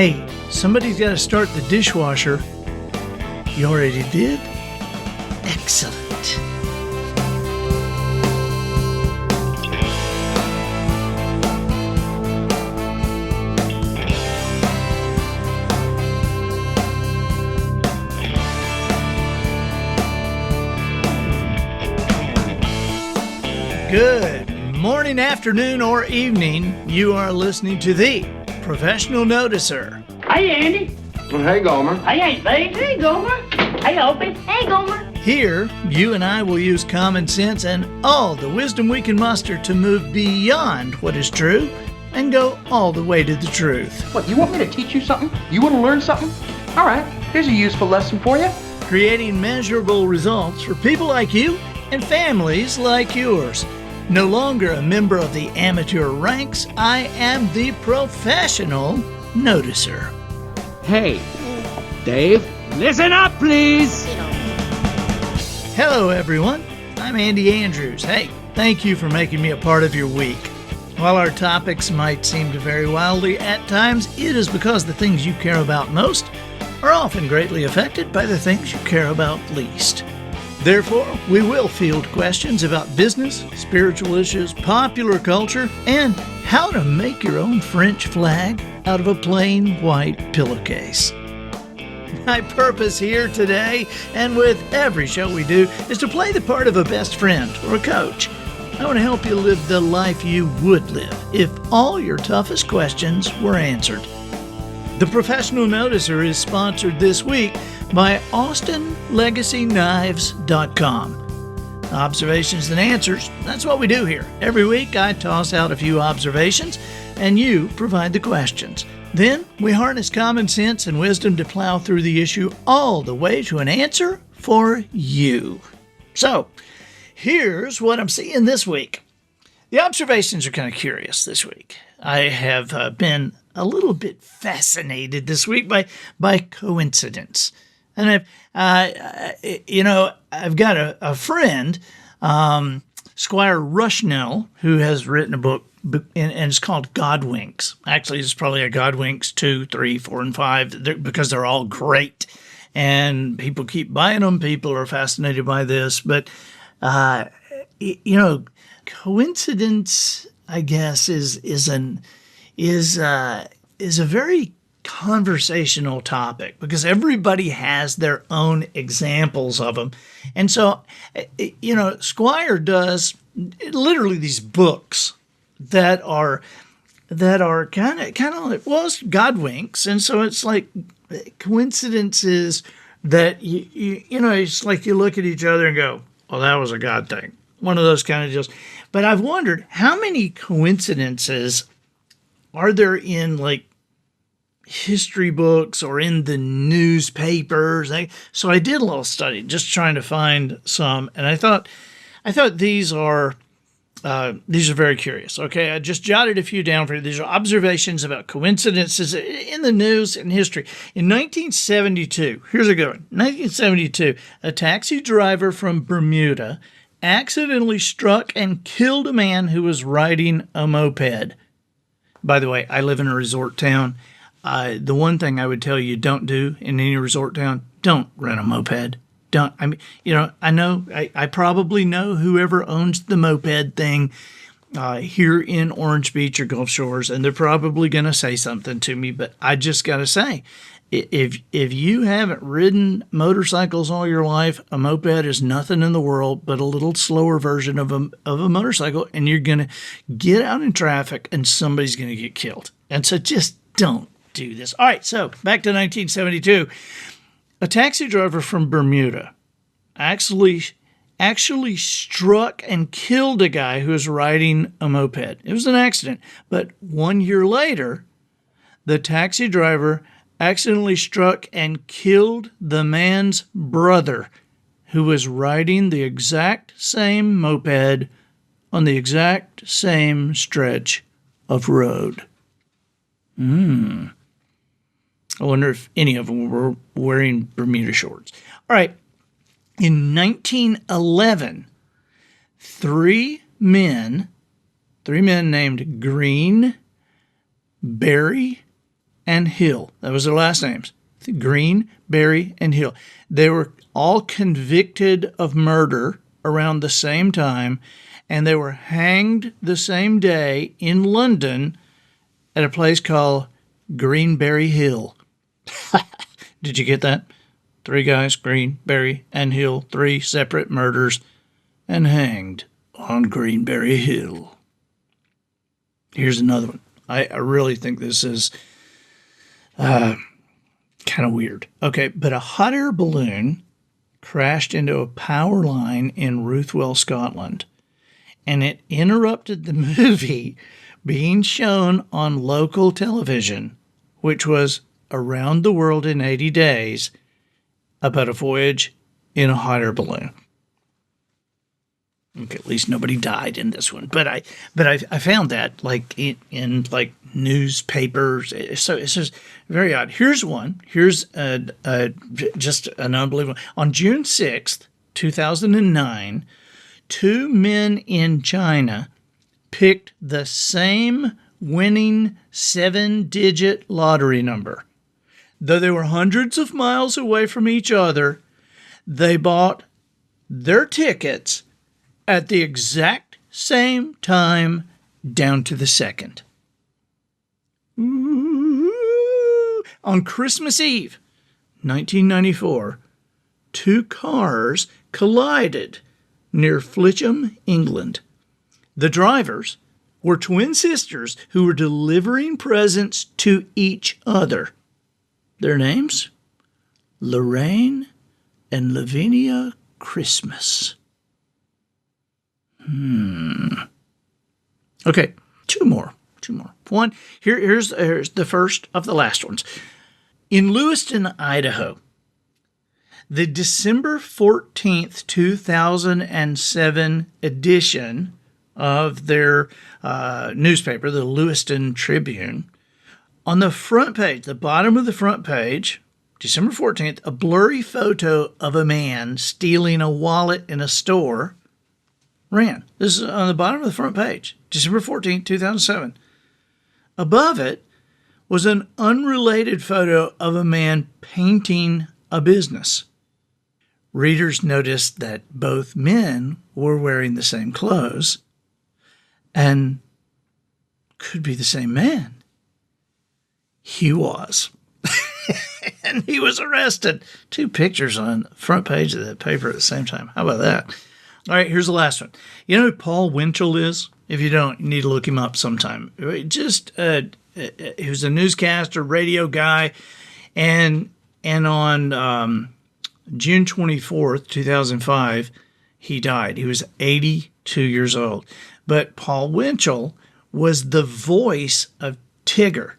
Hey, somebody's got to start the dishwasher. You already did? Excellent. Good morning, afternoon, or evening. You are listening to the Professional Noticer. Hey, Andy. Hey, Gomer. Hey, Aunt Babe. Hey, Gomer. Hey, Opie. Hey, Gomer. Here, you and I will use common sense and all the wisdom we can muster to move beyond what is true and go all the way to the truth. What, you want me to teach you something? You want to learn something? All right, here's a useful lesson for you. Creating measurable results for people like you and families like yours. No longer a member of the amateur ranks, I am the professional noticer. Hey, Dave, listen up, please. Hello, everyone. I'm Andy Andrews. Hey, thank you for making me a part of your week. While our topics might seem to vary wildly at times, it is because the things you care about most are often greatly affected by the things you care about least. Therefore, we will field questions about business, spiritual issues, popular culture, and how to make your own French flag out of a plain white pillowcase. My purpose here today, and with every show we do, is to play the part of a best friend or a coach. I want to help you live the life you would live if all your toughest questions were answered. The Professional Noticer is sponsored this week by AustinLegacyKnives.com. Observations and answers, that's what we do here. Every week I toss out a few observations and you provide the questions. Then we harness common sense and wisdom to plow through the issue all the way to an answer for you. So, here's what I'm seeing this week. The observations are kind of curious this week. I have been a little bit fascinated this week by coincidence. And I've got a friend, Squire Rushnell, who has written a book, and it's called Godwinks. Actually, it's probably a Godwinks 2, 3, 4, and 5, because they're all great. And people keep buying them. People are fascinated by this. But, coincidence, I guess, is a very conversational topic because everybody has their own examples of them. And so, Squire does literally these books that are kind of like, well, it's Godwinks. And so it's like coincidences that, it's like you look at each other and go, well, that was a God thing. One of those kind of deals. But I've wondered how many coincidences are there in like history books or in the newspapers? So I did a little study just trying to find some, and I thought these are very curious. Okay, I just jotted a few down for you. These are observations about coincidences in the news and history. In 1972, here's a good one. 1972, a taxi driver from Bermuda accidentally struck and killed a man who was riding a moped. By the way, I live in a resort town. The one thing I would tell you don't do in any resort town, don't rent a moped. I probably know whoever owns the moped thing here in Orange Beach or Gulf Shores, and they're probably going to say something to me, but I just got to say, if you haven't ridden motorcycles all your life, a moped is nothing in the world but a little slower version of a motorcycle, and you're going to get out in traffic and somebody's going to get killed. And so just don't do this. All right, so back to 1972. A taxi driver from Bermuda actually struck and killed a guy who was riding a moped. It was an accident. But 1 year later, the taxi driver accidentally struck and killed the man's brother who was riding the exact same moped on the exact same stretch of road. I wonder if any of them were wearing Bermuda shorts. All right. In 1911, three men named Green, Barry, and Hill. That was their last names. Green, Berry, and Hill. They were all convicted of murder around the same time, and they were hanged the same day in London at a place called Greenberry Hill. Did you get that? 3 guys, Green, Berry, and Hill, 3 separate murders, and hanged on Greenberry Hill. Here's another one. I really think this is kind of weird. Okay, but a hot air balloon crashed into a power line in Ruthwell, Scotland, and it interrupted the movie being shown on local television, which was Around the World in 80 Days, about a voyage in a hot air balloon. Okay, at least nobody died in this one, but I found that like in like newspapers. So it's just very odd. Here's one. Here's just an unbelievable. On June 6th, 2009, 2 men in China picked the same winning 7-digit lottery number. Though they were hundreds of miles away from each other, they bought their tickets at the exact same time, down to the second. Ooh. On Christmas Eve, 1994, 2 cars collided near Flitcham, England. The drivers were twin sisters who were delivering presents to each other. Their names? Lorraine and Lavinia Christmas. Okay, two more. One, here's the first of the last ones. In Lewiston, Idaho, the December 14th, 2007 edition of their newspaper, the Lewiston Tribune, on the front page, the bottom of the front page, December 14th, a blurry photo of a man stealing a wallet in a store ran. This is on the bottom of the front page, December 14th, 2007. Above it was an unrelated photo of a man painting a business. Readers noticed that both men were wearing the same clothes and could be the same man. He was. And he was arrested. 2 pictures on the front page of the paper at the same time. How about that? All right, here's the last one. You know who Paul Winchell is? If you don't, you need to look him up sometime. Just he was a newscaster, radio guy, and on June 24th, 2005, he died. He was 82 years old. But Paul Winchell was the voice of Tigger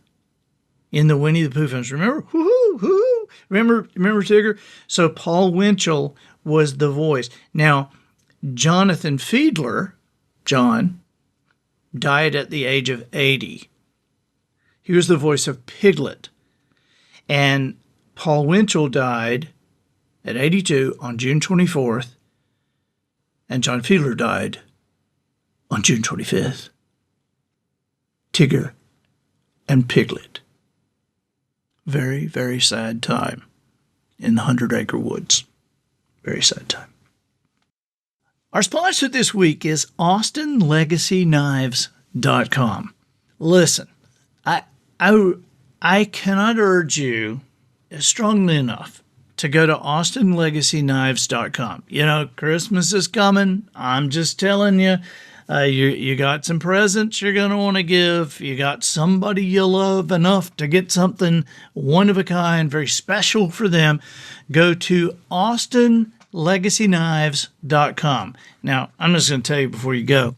in the Winnie the Pooh films. Remember? Woo-hoo! Remember Tigger? So Paul Winchell was the voice. Now, Jonathan Fiedler, John, died at the age of 80. He was the voice of Piglet. And Paul Winchell died at 82 on June 24th, and John Fiedler died on June 25th. Tigger and Piglet. Very, very sad time in the 100-acre woods. Very sad time. Our sponsor this week is AustinLegacyKnives.com. Listen, I cannot urge you strongly enough to go to AustinLegacyKnives.com. You know, Christmas is coming. I'm just telling you, you got some presents you're going to want to give. You got somebody you love enough to get something one of a kind, very special for them. Go to AustinLegacyKnives.com. Now, I'm just going to tell you before you go,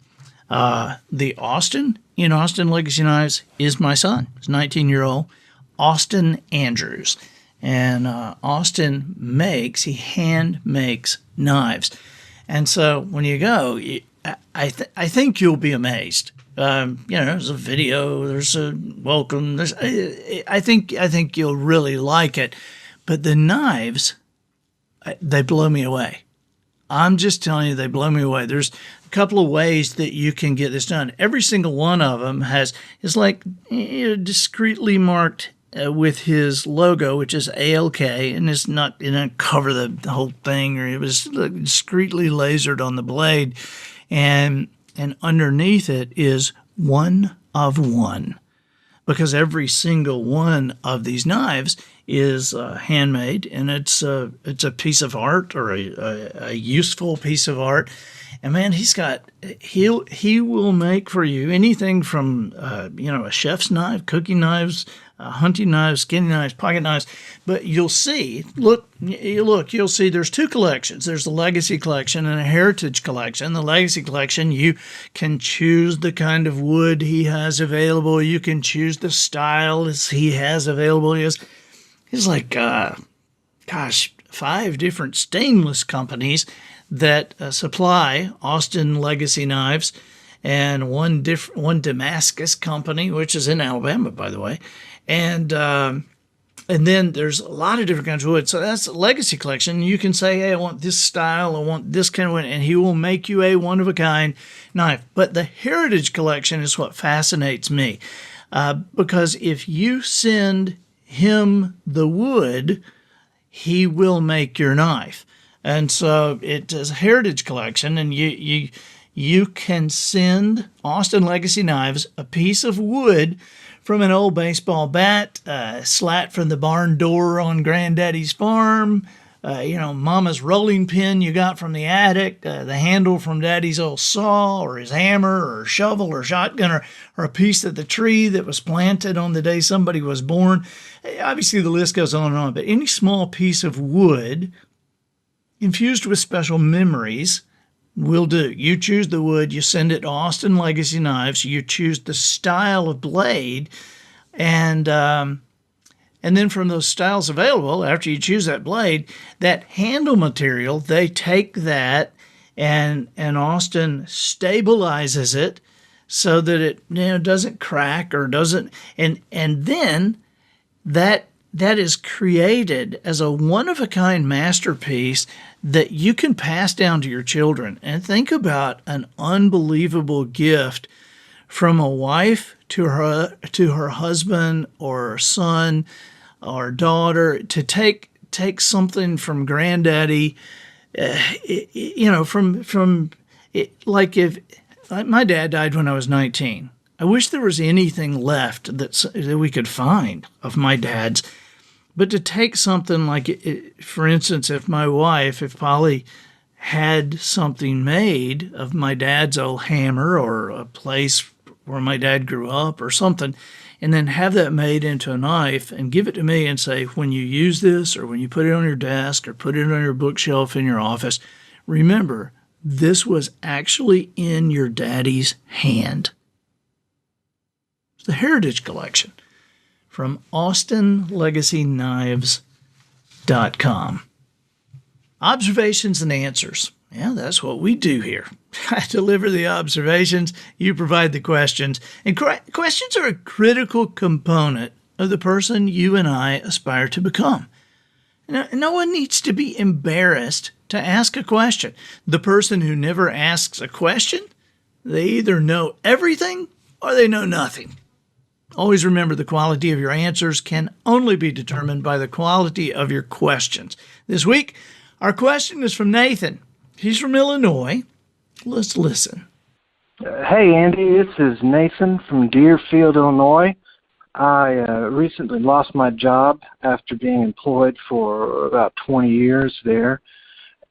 the Austin in Austin Legacy Knives is my son. He's 19-year-old Austin Andrews. And Austin he hand makes knives. And so when you go, I think you'll be amazed. There's a video, there's a welcome. I think you'll really like it. But the knives, they blow me away. I'm just telling you, they blow me away. There's a couple of ways that you can get this done. Every single one of them is like discreetly marked with his logo, which is ALK, and it didn't cover the whole thing, or it was discreetly lasered on the blade, and underneath it is one of one, because every single one of these knives is handmade, and it's a piece of art, or a useful piece of art. And man, he will make for you anything from a chef's knife, cooking knives, hunting knives, skinning knives, pocket knives. But you'll see, you'll see there's two collections. There's the Legacy Collection and a Heritage Collection. The Legacy Collection, you can choose the kind of wood he has available. You can choose the style as he has available. He's like, 5 different stainless companies that supply Austin Legacy knives, and one Damascus company, which is in Alabama, by the way, and then there's a lot of different kinds of wood. So that's the Legacy Collection. You can say, hey, I want this style, I want this kind of wood, and he will make you a one-of-a-kind knife. But the Heritage Collection is what fascinates me, because if you send him the wood, he will make your knife. And so it is a Heritage Collection, and you can send Austin Legacy Knives a piece of wood from an old baseball bat, slat from the barn door on Granddaddy's farm, Mama's rolling pin you got from the attic, the handle from Daddy's old saw, or his hammer, or shovel, or shotgun, or a piece of the tree that was planted on the day somebody was born. Obviously, the list goes on and on, but any small piece of wood infused with special memories will do. You choose the wood, you send it to Austin Legacy Knives, you choose the style of blade, and then from those styles available, after you choose that blade, that handle material, they take that and Austin stabilizes it so that it doesn't crack or doesn't, and then that is created as a one-of-a-kind masterpiece that you can pass down to your children. And think about an unbelievable gift from a wife to her husband or son or daughter, to take something from Granddaddy, from it, like if my dad died when I was 19. I wish there was anything left that we could find of my dad's. But to take something like, for instance, if Polly had something made of my dad's old hammer, or a place where my dad grew up or something, and then have that made into a knife and give it to me and say, when you use this, or when you put it on your desk, or put it on your bookshelf in your office, remember, this was actually in your daddy's hand. It's the Heritage Collection from AustinLegacyKnives.com. Observations and answers. Yeah, that's what we do here. I deliver the observations, you provide the questions. And questions are a critical component of the person you and I aspire to become. No one needs to be embarrassed to ask a question. The person who never asks a question, they either know everything or they know nothing. Always remember, the quality of your answers can only be determined by the quality of your questions. This week, our question is from Nathan. He's from Illinois. Let's listen. Hey, Andy. This is Nathan from Deerfield, Illinois. I recently lost my job after being employed for about 20 years there,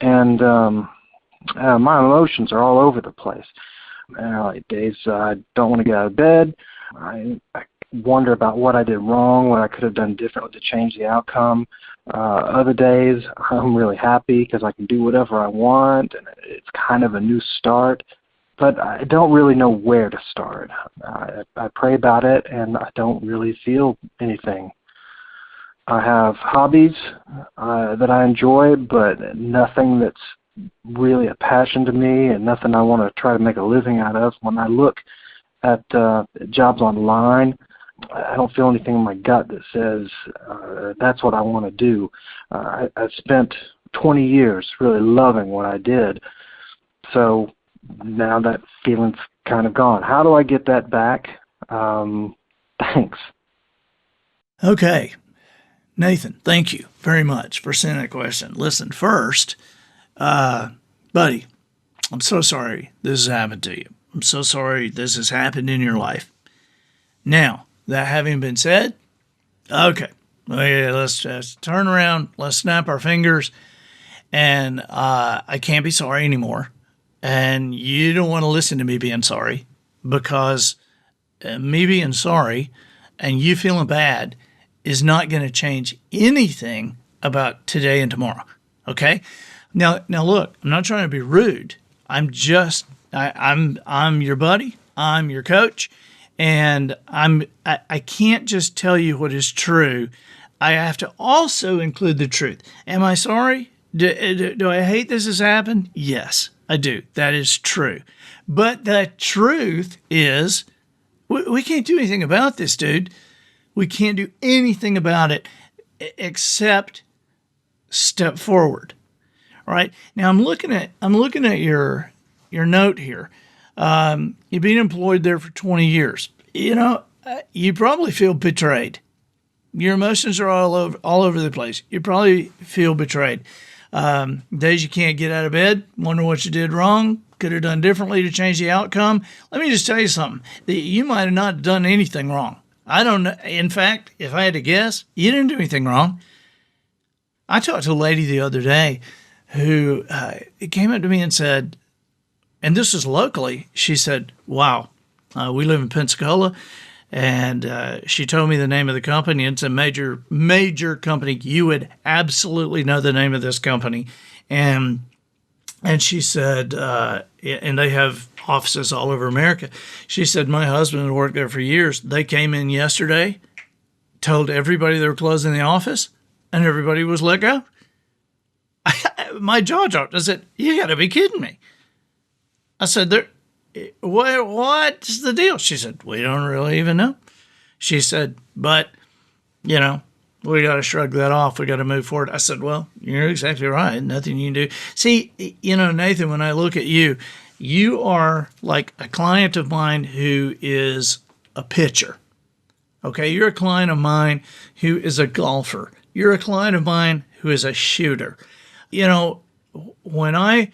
and my emotions are all over the place. Like days I don't want to get out of bed. I wonder about what I did wrong, what I could have done differently to change the outcome. Other days, I'm really happy because I can do whatever I want, and it's kind of a new start. But I don't really know where to start. I pray about it, and I don't really feel anything. I have hobbies that I enjoy, but nothing that's really a passion to me, and nothing I want to try to make a living out of. When I look at jobs online, I don't feel anything in my gut that says that's what I want to do. I spent 20 years really loving what I did, so now that feeling's kind of gone. How do I get that back? Thanks. Okay, Nathan, thank you very much for sending that question. Listen, first, buddy, I'm so sorry this has happened to you. I'm so sorry this has happened in your life. Now, that having been said, okay, let's just turn around, let's snap our fingers, and I can't be sorry anymore. And you don't want to listen to me being sorry, because me being sorry and you feeling bad is not going to change anything about today and tomorrow. Okay? Now look, I'm not trying to be rude. I'm your buddy. I'm your coach, and I can't just tell you what is true. I have to also include the truth. Am I sorry? Do I hate this has happened? Yes, I do. That is true. But the truth is, we can't do anything about this, dude. We can't do anything about it except step forward. All right. Now I'm looking at your note here. You've been employed there for 20 years. You probably feel betrayed. Your emotions are all over the place. You probably feel betrayed. Days you can't get out of bed, wonder what you did wrong, could have done differently to change the outcome. Let me just tell you something. You might have not done anything wrong. I don't know. In fact, if I had to guess, you didn't do anything wrong. I talked to a lady the other day who came up to me and said, and this is locally, she said, wow, we live in Pensacola. And she told me the name of the company. It's a major company. You would absolutely know the name of this company. And she said, and they have offices all over America. She said, my husband had worked there for years. They came in yesterday, told everybody they were closing the office, and everybody was let go. My jaw dropped. I said, you got to be kidding me. I said, what's the deal? She said, we don't really even know. She said, but, we got to shrug that off. We got to move forward. I said, well, you're exactly right. Nothing you can do. See, Nathan, when I look at you, you are like a client of mine who is a pitcher. Okay. You're a client of mine who is a golfer. You're a client of mine who is a shooter. When I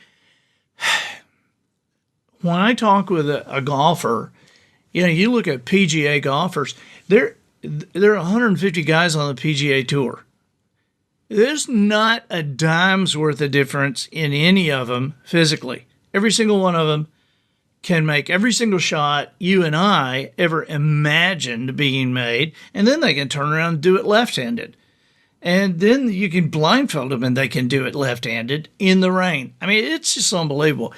talk with a golfer, you look at PGA golfers, there are 150 guys on the PGA Tour. There's not a dime's worth of difference in any of them physically. Every single one of them can make every single shot you and I ever imagined being made, and then they can turn around and do it left-handed. And then you can blindfold them and they can do it left-handed in the rain. I mean, it's just unbelievable.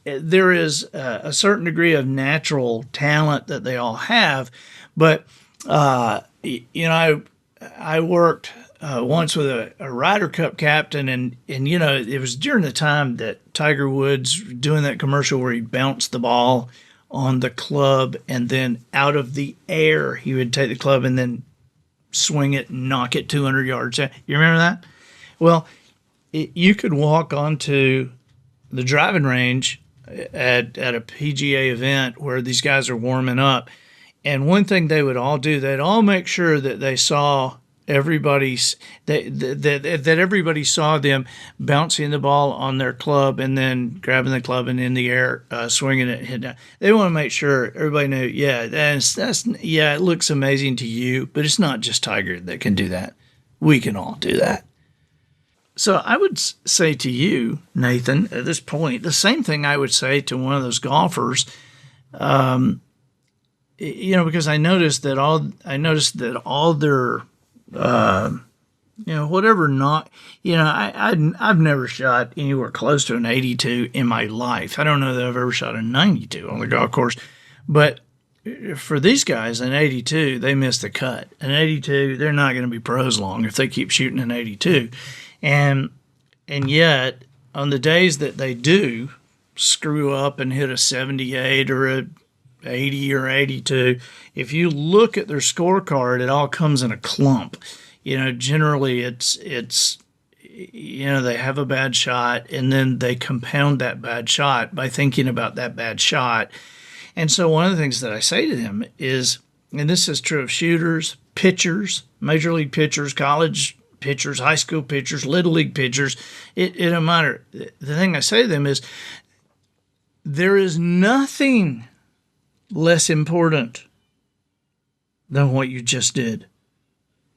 There is a certain degree of natural talent that they all have. But, I worked once with a Ryder Cup captain, and it was during the time that Tiger Woods doing that commercial where he bounced the ball on the club, and then out of the air, he would take the club and then swing it and knock it 200 yards. You remember that? Well, you could walk onto the driving range at a PGA event where these guys are warming up, and one thing they would all do, they'd all make sure that they saw that everybody saw them bouncing the ball on their club and then grabbing the club and in the air, swinging it, hitting it. They want to make sure everybody knew, it looks amazing to you, but it's not just Tiger that can do that. We can all do that. So I would say to you, Nathan, at this point, the same thing I would say to one of those golfers, because I noticed that all their whatever not, I've never shot anywhere close to an 82 in my life. I don't know that I've ever shot a 92 on the golf course, but for these guys, an 82, they missed the cut. An 82, they're not going to be pros long if they keep shooting an 82. And yet, on the days that they do screw up and hit a 78 or a 80 or 82, if you look at their scorecard, it all comes in a clump. Generally it's they have a bad shot, and then they compound that bad shot by thinking about that bad shot. And so one of the things that I say to them is, and this is true of shooters, pitchers, major league pitchers, college pitchers, high school pitchers, little league pitchers. It don't matter. The thing I say to them is there is nothing less important than what you just did.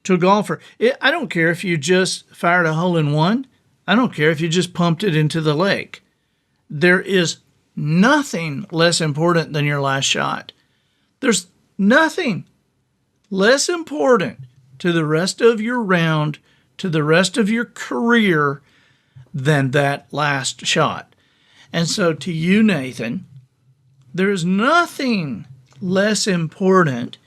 To a golfer, I don't care if you just fired a hole in one. I don't care if you just pumped it into the lake. There is nothing less important than your last shot. There's nothing less important to the rest of your round, to the rest of your career, than that last shot. And so to you, Nathan, there is nothing less important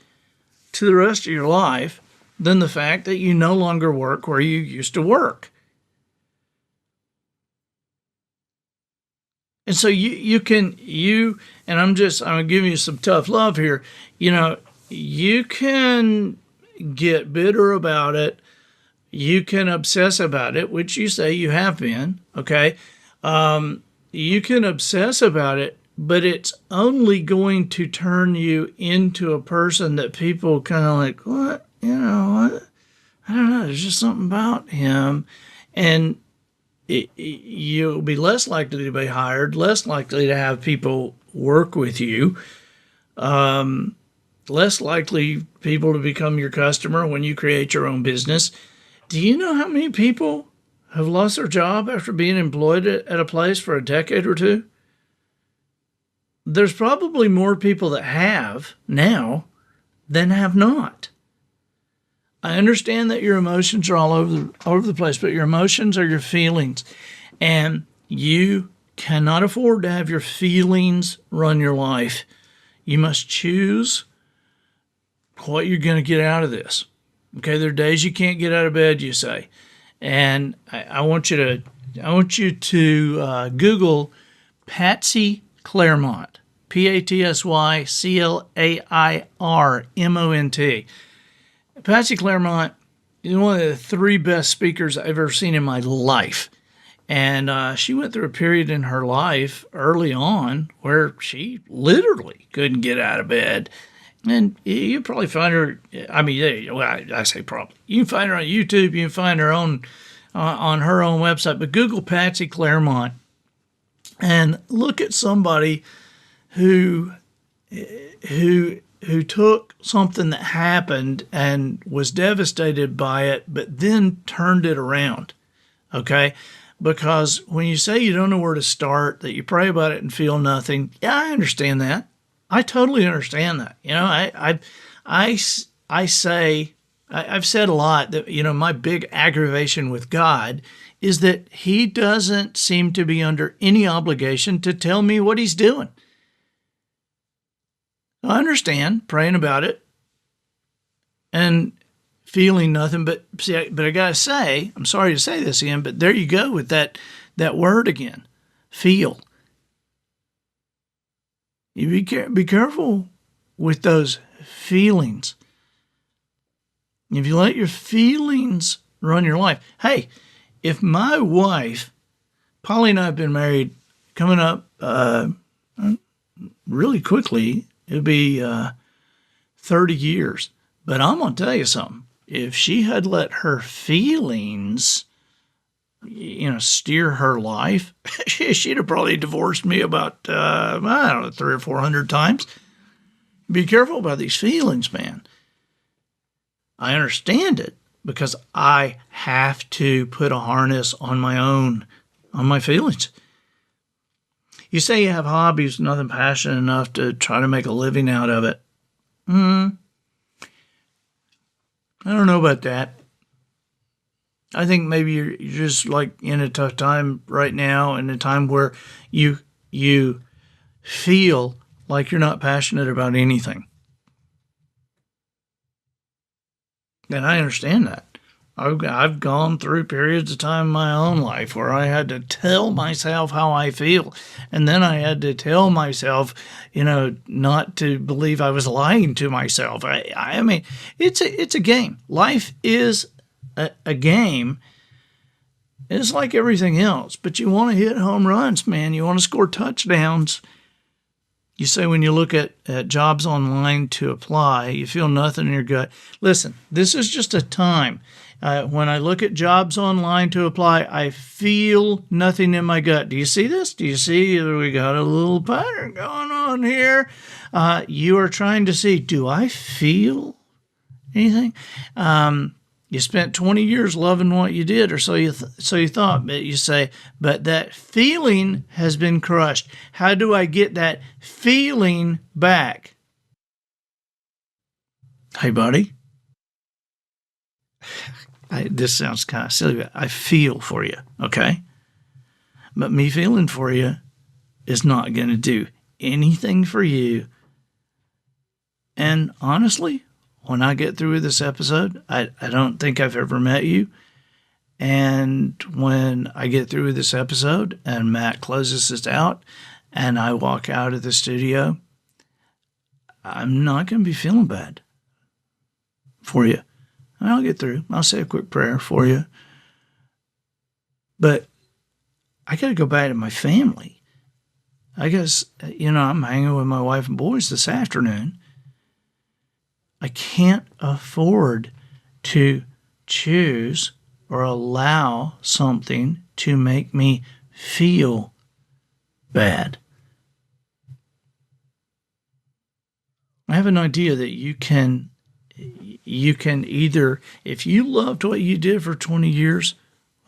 to the rest of your life than the fact that you no longer work where you used to work. And so and I'm gonna give you some tough love here. You can get bitter about it. You can obsess about it, which you say you have been, okay? You can obsess about it, but it's only going to turn you into a person that people kind of like, what? What? I don't know. There's just something about him. And you'll be less likely to be hired, less likely to have people work with you, less likely people to become your customer when you create your own business. Do you know how many people have lost their job after being employed at a place for a decade or two? There's probably more people that have now than have not. I understand that your emotions are all over the place, but your emotions are your feelings. And you cannot afford to have your feelings run your life. You must choose what you're going to get out of this. Okay, there are days you can't get out of bed, you say. And I want you to Google Patsy Clairmont, PatsyClairmont. Patsy Clairmont is one of the 3 best speakers I've ever seen in my life. And she went through a period in her life early on where she literally couldn't get out of bed. And you probably find her, I say probably. You can find her on YouTube. You can find her on her own website. But Google Patsy Clairmont and look at somebody who took something that happened and was devastated by it, but then turned it around, okay? Because when you say you don't know where to start, that you pray about it and feel nothing, yeah, I understand that. I totally understand that. I've said a lot that, my big aggravation with God is that he doesn't seem to be under any obligation to tell me what he's doing. I understand praying about it and feeling nothing, but I gotta say, I'm sorry to say this again, but there you go with that word again, feel. You be careful with those feelings. If you let your feelings run your life. Hey, if my wife, Polly and I have been married coming up really quickly, it'll be 30 years. But I'm going to tell you something. If she had let her feelings, steer her life, she'd have probably divorced me about, 300 or 400 times. Be careful about these feelings, man. I understand it because I have to put a harness on my feelings. You say you have hobbies, nothing passionate enough to try to make a living out of it. I don't know about that. I think maybe you're just like in a tough time right now, in a time where you feel like you're not passionate about anything. And I understand that. I've gone through periods of time in my own life where I had to tell myself how I feel. And then I had to tell myself, not to believe I was lying to myself. I mean, it's a game. Life is a game. It's like everything else, but you want to hit home runs, man. You want to score touchdowns. You say when you look at jobs online to apply, you feel nothing in your gut. Listen, this is just a time. When I look at jobs online to apply, I feel nothing in my gut. Do you see this? Do you see we got a little pattern going on here? You are trying to see, do I feel anything? You spent 20 years loving what you did, or so you thought. But you say, but that feeling has been crushed. How do I get that feeling back? Hey, buddy. This sounds kind of silly, but I feel for you, okay? But me feeling for you is not going to do anything for you. And honestly, when I get through with this episode, I don't think I've ever met you. And when I get through with this episode and Matt closes this out and I walk out of the studio, I'm not going to be feeling bad for you. I'll get through. I'll say a quick prayer for you. But I got to go back to my family. I guess, I'm hanging with my wife and boys this afternoon. I can't afford to choose or allow something to make me feel bad. I have an idea that you can either, if you loved what you did for 20 years,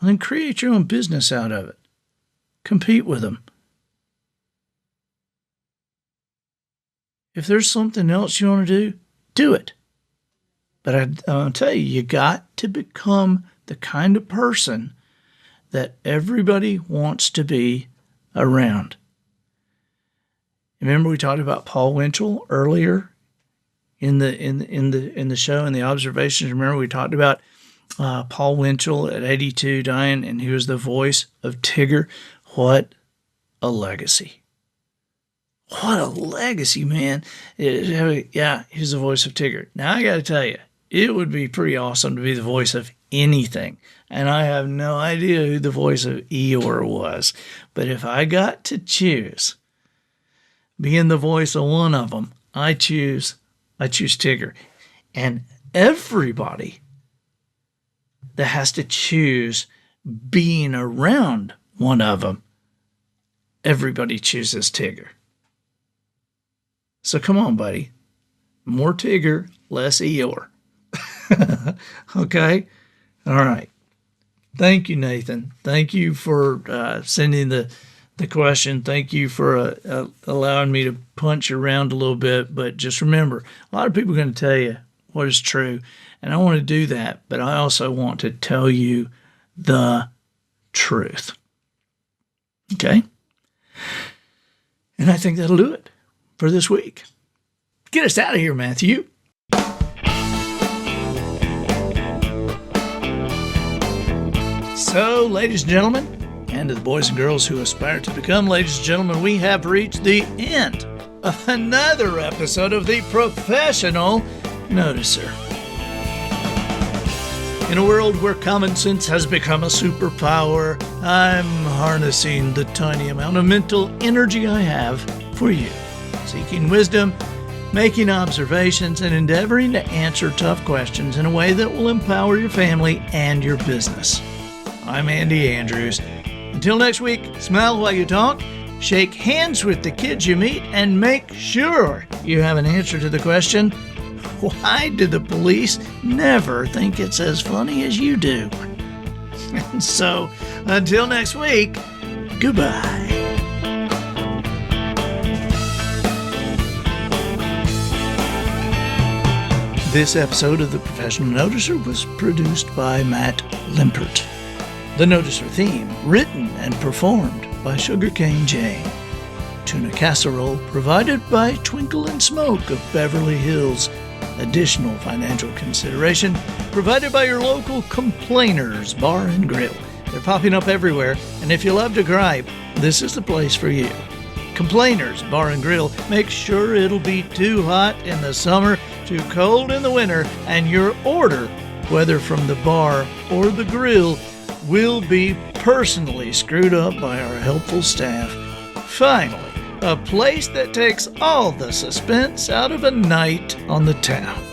then create your own business out of it. Compete with them. If there's something else you want to do it. But I'll tell you, you got to become the kind of person that everybody wants to be around. Remember we talked about Paul Winchell earlier in the show, in the observations. Remember we talked about Paul Winchell at 82 dying, and he was the voice of Tigger. What a legacy. What a legacy, man. Yeah, he's the voice of Tigger. Now, I got to tell you, it would be pretty awesome to be the voice of anything. And I have no idea who the voice of Eeyore was. But if I got to choose being the voice of one of them, I choose Tigger. And everybody that has to choose being around one of them, everybody chooses Tigger. So come on, buddy. More Tigger, less Eeyore. Okay? All right. Thank you, Nathan. Thank you for sending the question. Thank you for allowing me to punch around a little bit. But just remember, a lot of people are going to tell you what is true. And I want to do that. But I also want to tell you the truth. Okay? And I think that'll do it for this week. Get us out of here, Matthew. So, ladies and gentlemen, and to the boys and girls who aspire to become ladies and gentlemen, we have reached the end of another episode of The Professional Noticer. In a world where common sense has become a superpower, I'm harnessing the tiny amount of mental energy I have for you, seeking wisdom, making observations, and endeavoring to answer tough questions in a way that will empower your family and your business. I'm Andy Andrews. Until next week, smile while you talk, shake hands with the kids you meet, and make sure you have an answer to the question, why do the police never think it's as funny as you do? And so, until next week, goodbye. This episode of The Professional Noticer was produced by Matt Limpert. The Noticer theme, written and performed by Sugarcane Jane. Tuna casserole provided by Twinkle and Smoke of Beverly Hills. Additional financial consideration provided by your local Complainers Bar and Grill. They're popping up everywhere, and if you love to gripe, this is the place for you. Complainers Bar and Grill. Make sure it'll be too hot in the summer, too cold in the winter, and your order, whether from the bar or the grill, will be personally screwed up by our helpful staff. Finally, a place that takes all the suspense out of a night on the town.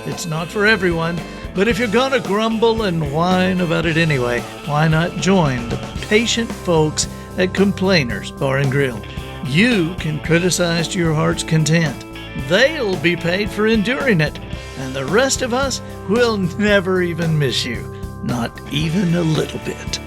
It's not for everyone, but if you're gonna grumble and whine about it anyway, why not join the patient folks at Complainers Bar and Grill? You can criticize to your heart's content. They'll be paid for enduring it, and the rest of us will never even miss you. Not even a little bit.